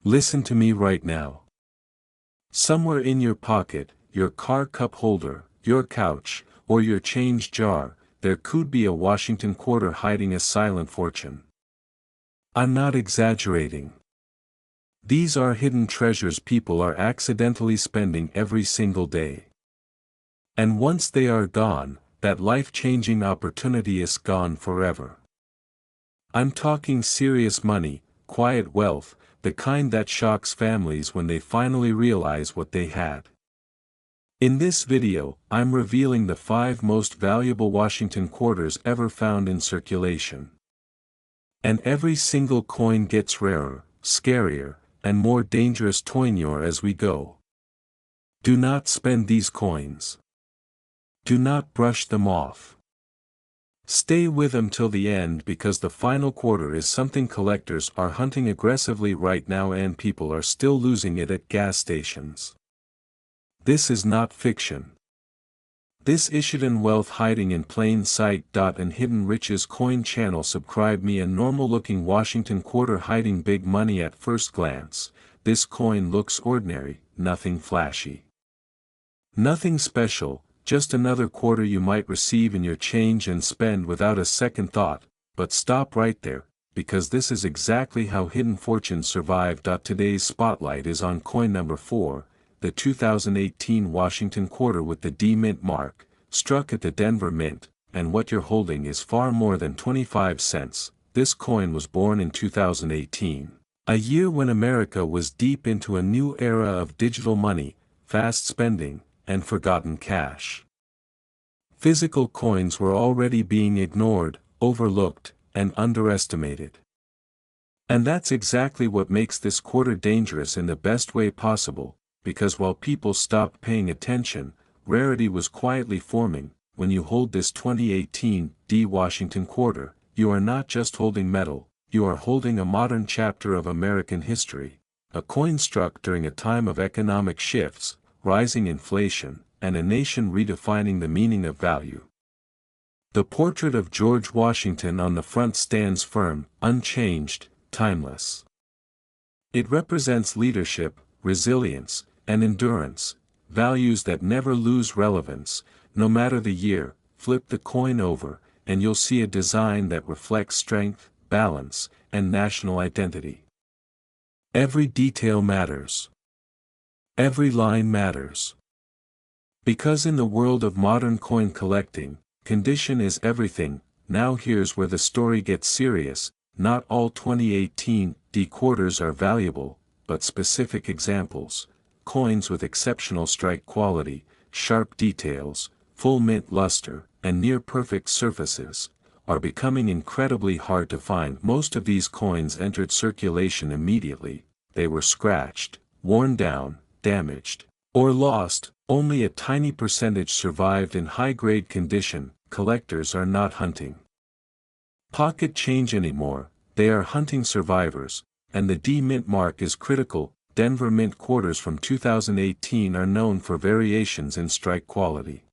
Listen to me right now. Somewhere in your pocket, your car cup holder, your couch, or your change jar, there could be a Washington quarter hiding a silent fortune. I'm not exaggerating. These are hidden treasures people are accidentally spending every single day. And once they are gone, that life-changing opportunity is gone forever. I'm talking serious money, quiet wealth, the kind that shocks families when they finally realize what they had. In this video, I'm revealing the 5 most valuable Washington quarters ever found in circulation. And every single coin gets rarer, scarier, and more dangerous toinier as we go. Do not spend these coins. Do not brush them off. Stay with them till the end because the final quarter is something collectors are hunting aggressively right now and people are still losing it at gas stations. This is not fiction. This Ishiden Wealth hiding in plain sight. And Hidden Riches Coin Channel. Subscribe me. A normal looking Washington quarter hiding big money. At first glance, this coin looks ordinary, nothing flashy. Nothing special, just another quarter you might receive in your change and spend without a second thought, but stop right there, because this is exactly how hidden fortunes survive. Today's spotlight is on coin number 4, the 2018 Washington quarter with the D Mint mark, struck at the Denver Mint, and what you're holding is far more than 25 cents. This coin was born in 2018, a year when America was deep into a new era of digital money, fast spending, and forgotten cash. Physical coins were already being ignored, overlooked, and underestimated. And that's exactly what makes this quarter dangerous in the best way possible, because while people stopped paying attention, rarity was quietly forming. When you hold this 2018 D Washington quarter, you are not just holding metal, you are holding a modern chapter of American history, a coin struck during a time of economic shifts, rising inflation, and a nation redefining the meaning of value. The portrait of George Washington on the front stands firm, unchanged, timeless. It represents leadership, resilience, and endurance, values that never lose relevance, no matter the year. Flip the coin over, and you'll see a design that reflects strength, balance, and national identity. Every detail matters. Every line matters. Because in the world of modern coin collecting, condition is everything. Now here's where the story gets serious. Not all 2018 D quarters are valuable, but specific examples, coins with exceptional strike quality, sharp details, full mint luster, and near-perfect surfaces, are becoming incredibly hard to find. Most of these coins entered circulation immediately. They were scratched, worn down, damaged, or lost. Only a tiny percentage survived in high-grade condition. Collectors are not hunting pocket change anymore, they are hunting survivors, and the D Mint mark is critical. Denver Mint quarters from 2018 are known for variations in strike quality.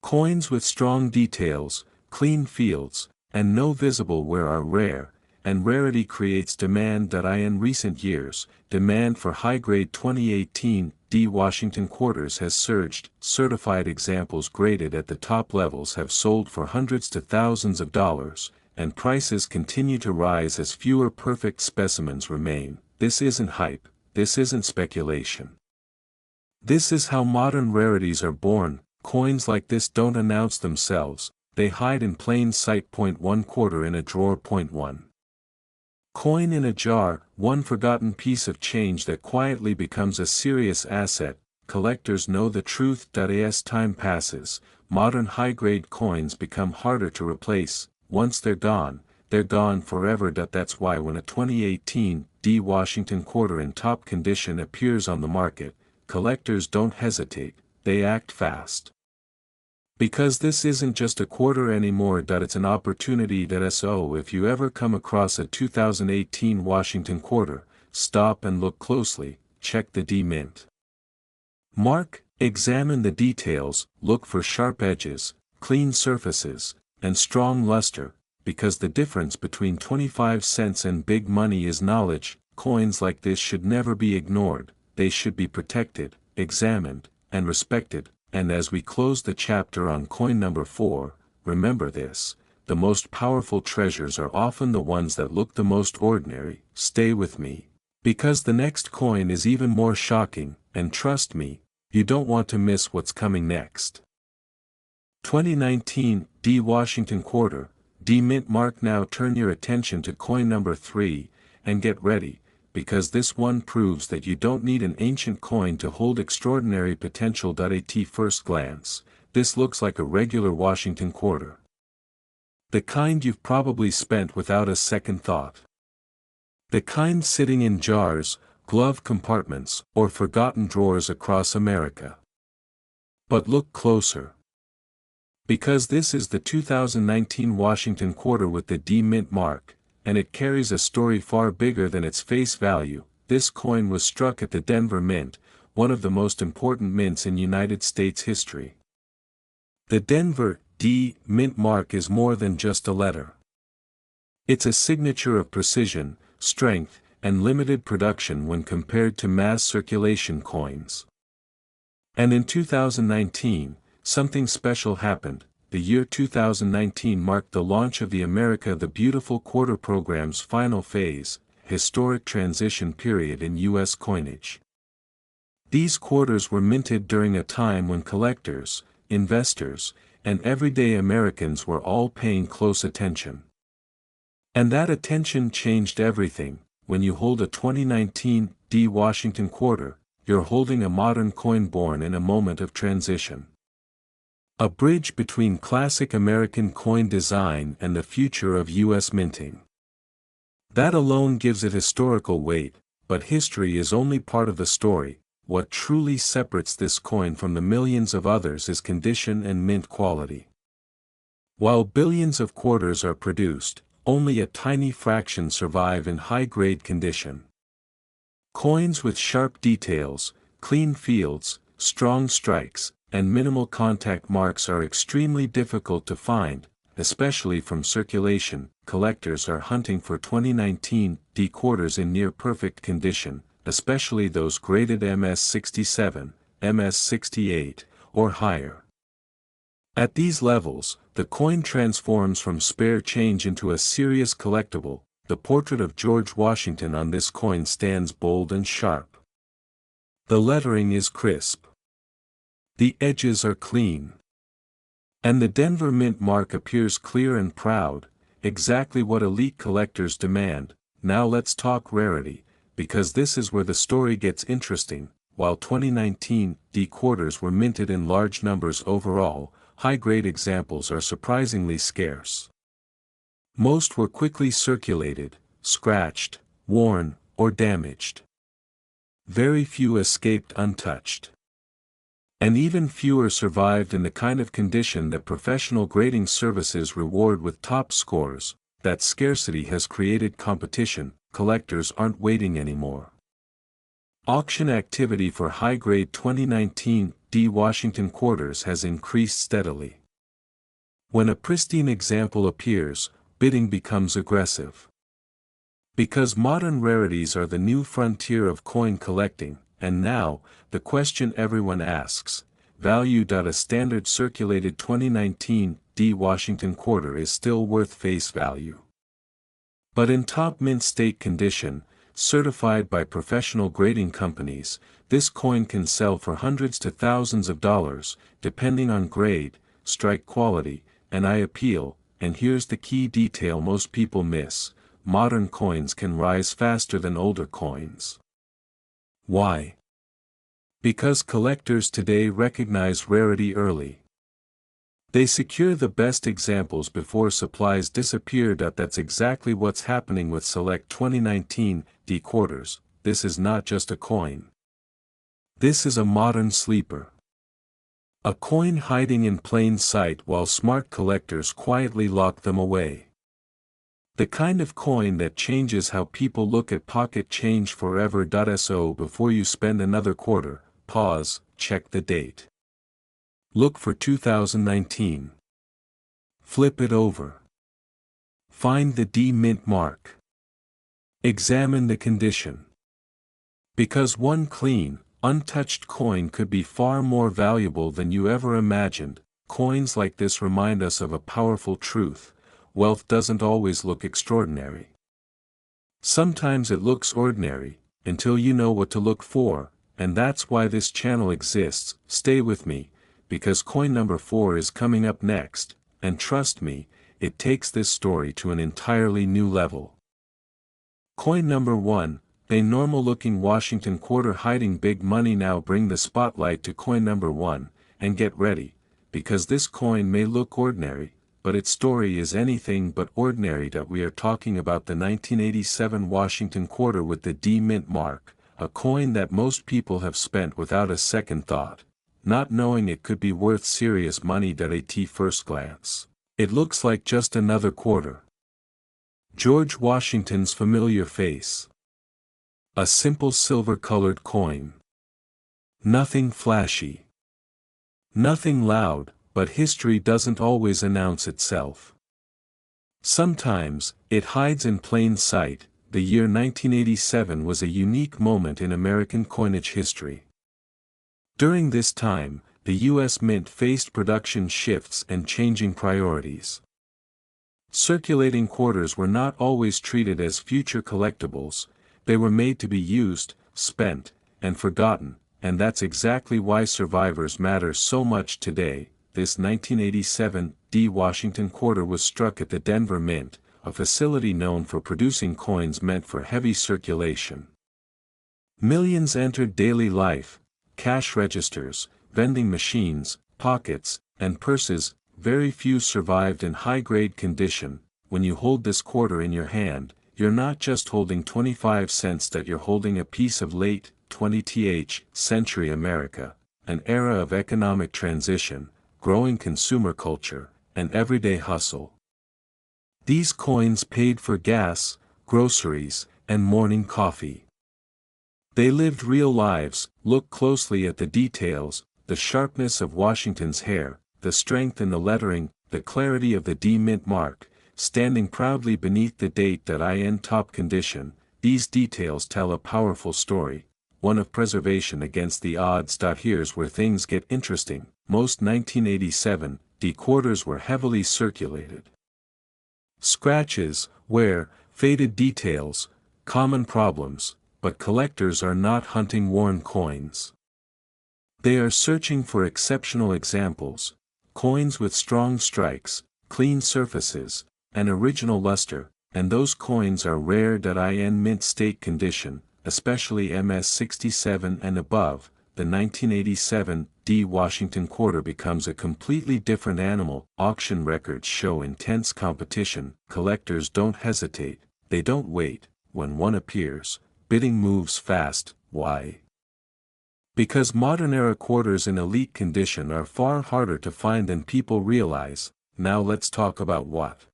Coins with strong details, clean fields, and no visible wear are rare, and rarity creates demand. In recent years, demand for high-grade 2018 D Washington quarters has surged. Certified examples graded at the top levels have sold for hundreds to thousands of dollars, and prices continue to rise as fewer perfect specimens remain. This isn't hype, this isn't speculation. This is how modern rarities are born. Coins like this don't announce themselves, they hide in plain sight. 1 quarter in a drawer. 1 coin in a jar, one forgotten piece of change that quietly becomes a serious asset. Collectors know the truth. As time passes, modern high-grade coins become harder to replace. Once they're gone forever. That's why when a 2018 D Washington quarter in top condition appears on the market, collectors don't hesitate, they act fast. Because this isn't just a quarter anymore. It's an opportunity. So if you ever come across a 2018 Washington quarter, stop and look closely. Check the D Mint mark, examine the details, look for sharp edges, clean surfaces, and strong luster, because the difference between 25 cents and big money is knowledge. coins like this should never be ignored, they should be protected, examined, and respected. And as we close the chapter on coin number 4, remember this: the most powerful treasures are often the ones that look the most ordinary. Stay with me, because the next coin is even more shocking, and trust me, you don't want to miss what's coming next. 2019 D Washington Quarter, D Mint Mark. Now turn your attention to coin number 3, and get ready, because this one proves that you don't need an ancient coin to hold extraordinary potential. At first glance, this looks like a regular Washington quarter. The kind you've probably spent without a second thought. The kind sitting in jars, glove compartments, or forgotten drawers across America. But look closer. Because this is the 2019 Washington quarter with the D Mint mark, and it carries a story far bigger than its face value. This coin was struck at the Denver Mint, one of the most important mints in United States history. The Denver D Mint mark is more than just a letter. It's a signature of precision, strength, and limited production when compared to mass circulation coins. And in 2019, something special happened. The year 2019 marked the launch of the America the Beautiful Quarter program's final phase, historic transition period in U.S. coinage. These quarters were minted during a time when collectors, investors, and everyday Americans were all paying close attention. And that attention changed everything. When you hold a 2019 D Washington quarter, you're holding a modern coin born in a moment of transition. A bridge between classic American coin design and the future of U.S. minting. That alone gives it historical weight, but history is only part of the story. What truly separates this coin from the millions of others is condition and mint quality. While billions of quarters are produced, only a tiny fraction survive in high-grade condition. Coins with sharp details, clean fields, strong strikes, and minimal contact marks are extremely difficult to find, especially from circulation. Collectors are hunting for 2019 D quarters in near-perfect condition, especially those graded MS67, MS68, or higher. At these levels, the coin transforms from spare change into a serious collectible. The portrait of George Washington on this coin stands bold and sharp. The lettering is crisp. The edges are clean. And the Denver Mint mark appears clear and proud, exactly what elite collectors demand. Now let's talk rarity, because this is where the story gets interesting. While 2019 D quarters were minted in large numbers overall, high-grade examples are surprisingly scarce. Most were quickly circulated, scratched, worn, or damaged. Very few escaped untouched. And even fewer survived in the kind of condition that professional grading services reward with top scores. That scarcity has created competition. Collectors aren't waiting anymore. Auction activity for high-grade 2019 D Washington quarters has increased steadily. When a pristine example appears, bidding becomes aggressive. Because modern rarities are the new frontier of coin collecting, and now, the question everyone asks, value. A standard circulated 2019 D Washington quarter is still worth face value. But in top mint state condition, certified by professional grading companies, this coin can sell for hundreds to thousands of dollars, depending on grade, strike quality, and eye appeal. And here's the key detail most people miss: modern coins can rise faster than older coins. Why? Because collectors today recognize rarity early. They secure the best examples before supplies disappear. That's exactly what's happening with select 2019 D quarters. This is not just a coin. This is a modern sleeper. A coin hiding in plain sight while smart collectors quietly lock them away. The kind of coin that changes how people look at pocket change forever. So before you spend another quarter, pause, check the date. Look for 2019. Flip it over. Find the D Mint mark. Examine the condition. Because one clean, untouched coin could be far more valuable than you ever imagined, coins like this remind us of a powerful truth: wealth doesn't always look extraordinary. Sometimes it looks ordinary, until you know what to look for, and that's why this channel exists. Stay with me, because coin number 4 is coming up next, and trust me, it takes this story to an entirely new level. Coin number 1, a normal-looking Washington quarter hiding big money. Now bring the spotlight to coin number 1, and get ready, because this coin may look ordinary, but its story is anything but ordinary. We are talking about the 1987 Washington quarter with the D Mint mark, a coin that most people have spent without a second thought, not knowing it could be worth serious money. At first glance, it looks like just another quarter. George Washington's familiar face. A simple silver-colored coin. Nothing flashy. Nothing loud, but history doesn't always announce itself. Sometimes, it hides in plain sight. The year 1987 was a unique moment in American coinage history. During this time, the U.S. Mint faced production shifts and changing priorities. Circulating quarters were not always treated as future collectibles. They were made to be used, spent, and forgotten, and that's exactly why survivors matter so much today. This 1987 D Washington quarter was struck at the Denver Mint, a facility known for producing coins meant for heavy circulation. Millions entered daily life: cash registers, vending machines, pockets, and purses. Very few survived in high-grade condition. When you hold this quarter in your hand, you're not just holding 25 cents, that you're holding a piece of late 20th century America, an era of economic transition, growing consumer culture, and everyday hustle. These coins paid for gas, groceries, and morning coffee. They lived real lives. Look closely at the details: the sharpness of Washington's hair, the strength in the lettering, the clarity of the D Mint mark, standing proudly beneath the date. In top condition, these details tell a powerful story, one of preservation against the odds. Here's where things get interesting. Most 1987 D quarters were heavily circulated. Scratches, wear, faded details, common problems, but collectors are not hunting worn coins. They are searching for exceptional examples, coins with strong strikes, clean surfaces, and original luster, and those coins are rare. In mint state condition, especially MS67 and above, the 1987 D Washington quarter becomes a completely different animal. Auction records show intense competition. Collectors don't hesitate, they don't wait. When one appears, bidding moves fast. Why? Because modern-era quarters in elite condition are far harder to find than people realize. Now let's talk about what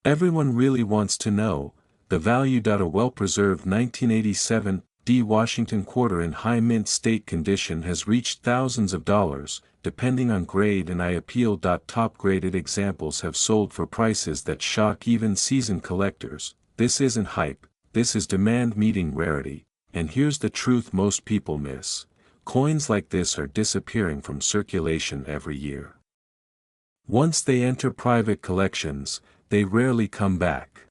everyone really wants to know: the value. A well-preserved 1987 D Washington quarter in high mint state condition has reached thousands of dollars, depending on grade and appeal. Top-graded examples have sold for prices that shock even seasoned collectors. This isn't hype, this is demand meeting rarity. And here's the truth most people miss: coins like this are disappearing from circulation every year. Once they enter private collections, they rarely come back.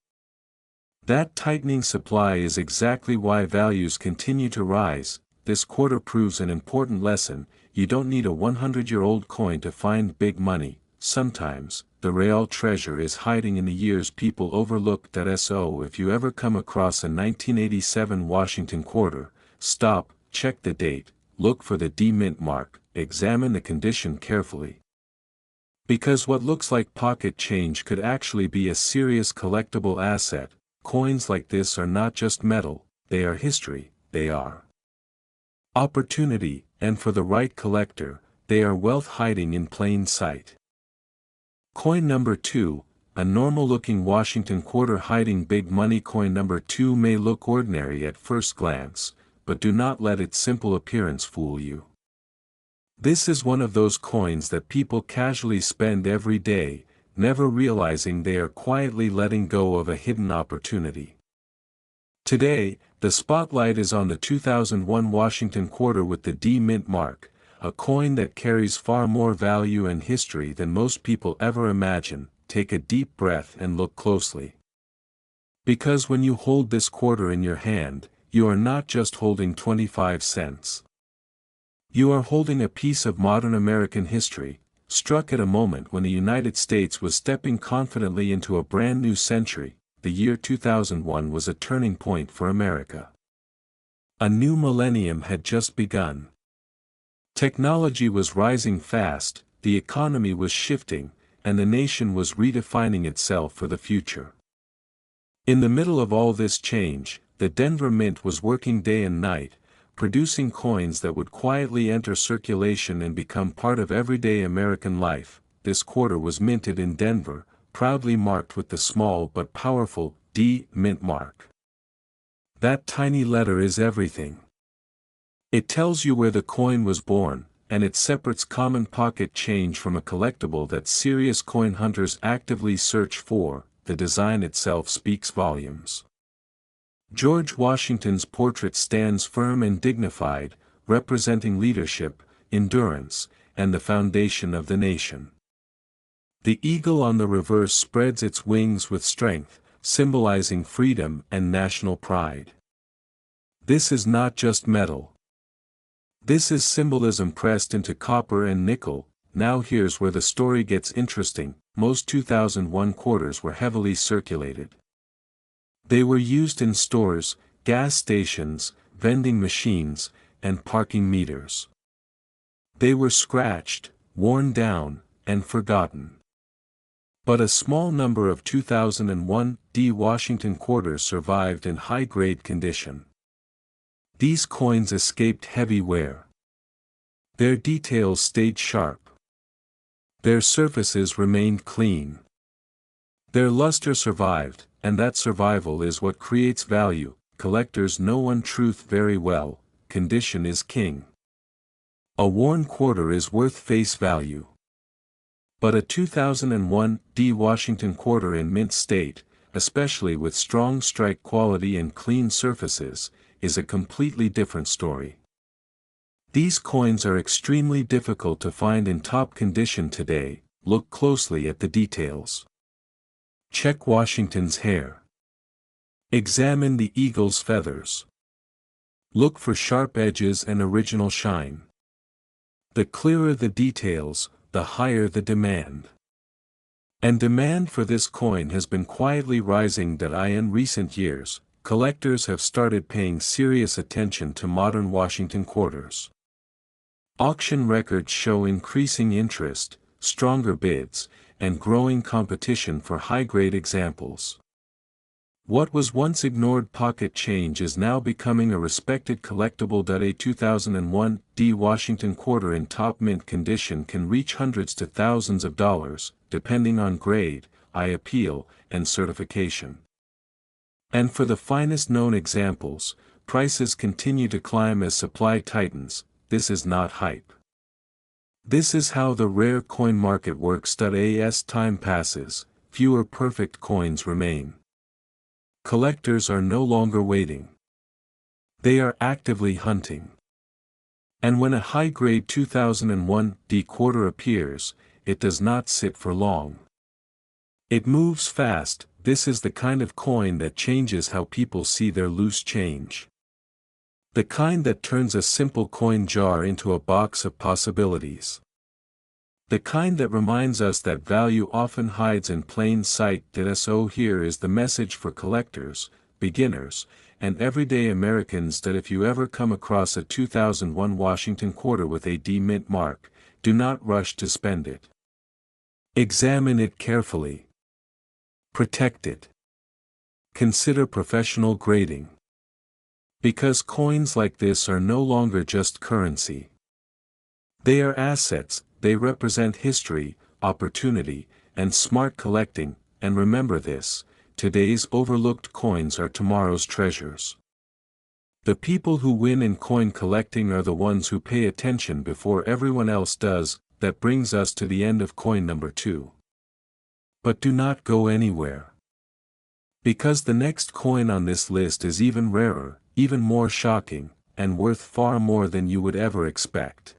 That tightening supply is exactly why values continue to rise. This quarter proves an important lesson: you don't need a 100-year-old coin to find big money. Sometimes, the real treasure is hiding in the years people overlook. So if you ever come across a 1987 Washington quarter, stop, check the date, look for the D Mint mark, examine the condition carefully. Because what looks like pocket change could actually be a serious collectible asset. Coins like this are not just metal, they are history, they are opportunity, and for the right collector, they are wealth hiding in plain sight. Coin number 2, a normal-looking Washington quarter hiding big money. Coin number 2 may look ordinary at first glance, but do not let its simple appearance fool you. This is one of those coins that people casually spend every day, never realizing they are quietly letting go of a hidden opportunity. Today, the spotlight is on the 2001 Washington quarter with the D Mint mark, a coin that carries far more value and history than most people ever imagine. Take a deep breath and look closely. Because when you hold this quarter in your hand, you are not just holding 25 cents. You are holding a piece of modern American history, struck at a moment when the United States was stepping confidently into a brand new century. The year 2001 was a turning point for America. A new millennium had just begun. Technology was rising fast, the economy was shifting, and the nation was redefining itself for the future. In the middle of all this change, the Denver Mint was working day and night, producing coins that would quietly enter circulation and become part of everyday American life. This quarter was minted in Denver, proudly marked with the small but powerful D Mint mark. That tiny letter is everything. It tells you where the coin was born, and it separates common pocket change from a collectible that serious coin hunters actively search for. The design itself speaks volumes. George Washington's portrait stands firm and dignified, representing leadership, endurance, and the foundation of the nation. The eagle on the reverse spreads its wings with strength, symbolizing freedom and national pride. This is not just metal. This is symbolism pressed into copper and nickel. Now here's where the story gets interesting. Most 2001 quarters were heavily circulated. They were used in stores, gas stations, vending machines, and parking meters. They were scratched, worn down, and forgotten. But a small number of 2001 D Washington quarters survived in high-grade condition. These coins escaped heavy wear. Their details stayed sharp. Their surfaces remained clean. Their luster survived, and that survival is what creates value. Collectors know one truth very well: condition is king. A worn quarter is worth face value. But a 2001 D Washington quarter in mint state, especially with strong strike quality and clean surfaces, is a completely different story. These coins are extremely difficult to find in top condition today. Look closely at the details. Check Washington's hair. Examine the eagle's feathers. Look for sharp edges and original shine. The clearer the details, the higher the demand. And demand for this coin has been quietly rising. In recent years, collectors have started paying serious attention to modern Washington quarters. Auction records show increasing interest, stronger bids, and growing competition for high-grade examples. What was once ignored pocket change is now becoming a respected collectible. A 2001 D Washington quarter in top mint condition can reach hundreds to thousands of dollars, depending on grade, eye appeal, and certification. And for the finest known examples, prices continue to climb as supply tightens. This is not hype. This is how the rare coin market works. As time passes, fewer perfect coins remain. Collectors are no longer waiting. They are actively hunting. And when a high-grade 2001 D quarter appears, it does not sit for long. It moves fast. This is the kind of coin that changes how people see their loose change. The kind that turns a simple coin jar into a box of possibilities. The kind that reminds us that value often hides in plain sight. So here is the message for collectors, beginners, and everyday Americans: that if you ever come across a 2001 Washington quarter with a D Mint mark, do not rush to spend it. Examine it carefully. Protect it. Consider professional grading. Because coins like this are no longer just currency. They are assets. They represent history, opportunity, and smart collecting. And remember this: today's overlooked coins are tomorrow's treasures. The people who win in coin collecting are the ones who pay attention before everyone else does. That brings us to the end of coin number 2. But do not go anywhere. Because the next coin on this list is even rarer, even more shocking, and worth far more than you would ever expect.